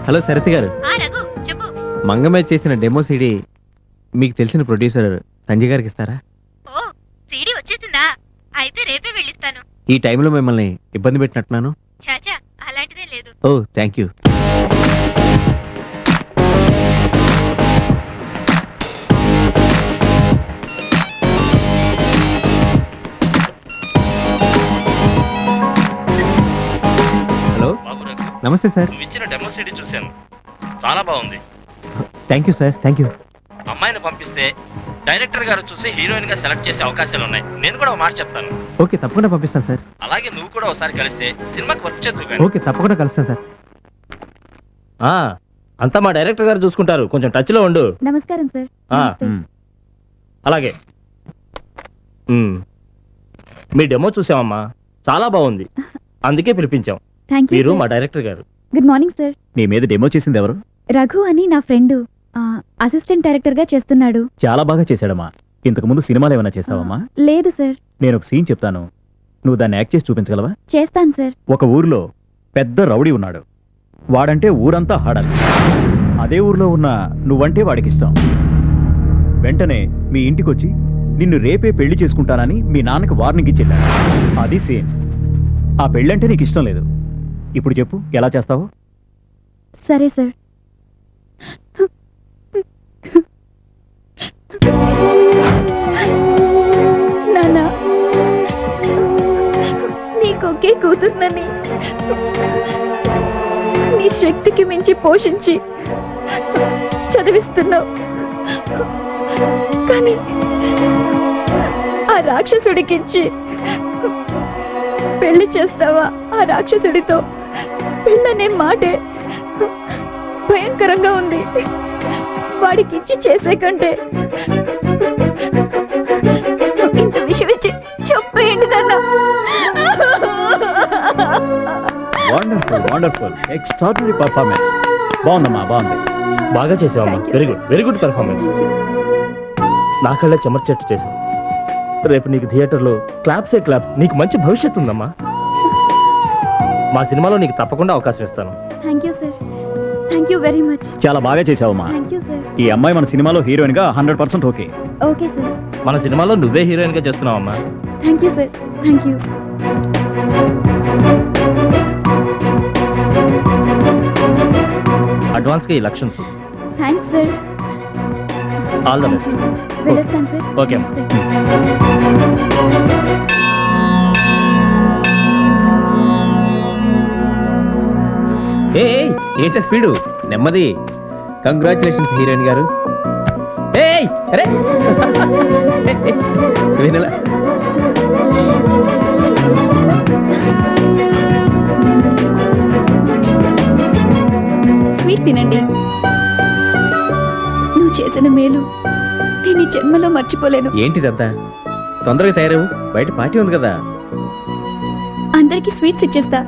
Hello సరతి గారు, మంగమ్మ చేసిన demo CD మీకు తెలిసిన ప్రొడ్యూసర్ సంజయ్ గారికి ఇస్తారా? ఓ సీడీ వచ్చేసిందా? అయితే రేపే వెళ్ళిస్తాను. ఈ టైంలో మిమ్మల్ని ఇబ్బంది పెట్టినట్టున్నాను. చాచా అలాంటిదే లేదు. ఓ థ్యాంక్ యూ. హలో నమస్తే సార్. నువ్వు ఇచ్చిన డెమో సీడీ చూశాను, చాలా బాగుంది. Thank you sir, thank you. అమ్మాయిని పంపిస్తే డైరెక్టర్ గారు చూసి హీరోయిన్ గా సెలెక్ట్ చేసే అవకాశాలు ఉన్నాయి. నేను కూడా ఒక మాట చెప్తాను. ఓకే తప్పకుండా పంపిస్తాను సార్. అలాగే నువ్వు కూడా ఒకసారి కలిస్తే సినిమాకి వర్క్ చేద్దు. ఓకే తప్పకుండా కలుస్తాను సార్. అంతా మా డైరెక్టర్ గారు చూసుకుంటారు, కొంచెం టచ్ లో ఉండు. నమస్కారం సార్. అలాగే. మీ డెమో చూసామమ్మా, చాలా బాగుంది, అందుకే పిలిపించాం. Thank you. మీరు మా డైరెక్టర్ గారు. Good morning sir. మీ మీద డెమో చేసింది ఎవరు? రఘు అని నా ఫ్రెండ్, అసిస్టెంట్ డైరెక్టర్ గా చేస్తున్నాడు. చాలా బాగా చేశాడమ్మా. ఇంతకు ముందు సినిమాలు ఏమైనా చేసావమ్మా? లేదు సార్. నేను ఒక సీన్ చెప్తాను, నువ్వు దాన్ని యాక్ట్ చేసి చూపించగలవా? చేస్తాను సార్. ఒక ఊర్లో పెద్ద రౌడీ ఉన్నాడు. వాడంటే ఊరంతా హాడాలి. అదే ఊర్లో ఉన్న నువ్వంటే వాడికి ఇష్టం. వెంటనే మీ ఇంటికొచ్చి నిన్ను రేపే పెళ్లి చేసుకుంటానని మీ నాన్నకి వార్నింగ్ ఇచ్చేళ్ళాడు. అది సీన్. ఆ పెళ్ళంటే నీకు ఇష్టం లేదు. ఇప్పుడు చెప్పు ఎలా చేస్తావు? సరే సార్. నానా, నీకొకే కూతుర్నని నీ శక్తికి మించి పోషించి చదివిస్తున్నావు. కానీ ఆ రాక్షసుడికిచ్చి పెళ్లి చేస్తావా? ఆ రాక్షసుడితో పెళ్ళనే మాటే భయంకరంగా ఉంది. వాడికి ఇచ్చి చేసే కంటే ఇంత విషయం ఇచ్చి చెప్పేయండి నాన్న. Wonderful wonderful, extraordinary performance. బాగుందమ్మా, బాగుంది. బాగా చేసావమ్మా. Thank you, very sir. Good, very good performance. నా కళ్ళే చెమర్చెట్టు చేసావు. రేపు నీకు థియేటర్లో క్లాప్సే క్లాప్స్. నీకు మంచి భవిష్యత్తు ఉందమ్మా. మా సినిమాలో నీకు తప్పకుండా అవకాశం ఇస్తాను. Thank you sir. Thank you very much. చాలా బాగా చేసావమ్మా. Thank you sir. ఈ అమ్మాయి మన సినిమాలో హీరోయిన్ గా 100% ఓకే. Okay sir. మన సినిమాలో నువ్వే హీరోయిన్ గా చేస్తున్నావమ్మా. Thank you sir. Thank you. Advance గా ఈ లక్షన్స్. Thanks sir. All the best. వెళ్ళొస్తాను సార్. ఓకే. నమస్తే. ఏంట స్పీడు? నెమ్మది. కంగ్రాచులేషన్స్ హీరోయిన్ గారు. అరే వినలా. స్వీట్ తినండి. నువ్వు చేసిన మేలు నేను ఈ జన్మలో మర్చిపోలేను. ఏంటిదంతా? తొందరగా తయారవు, బయట పార్టీ ఉంది కదా. అందరికీ స్వీట్స్ ఇచ్చేస్తా.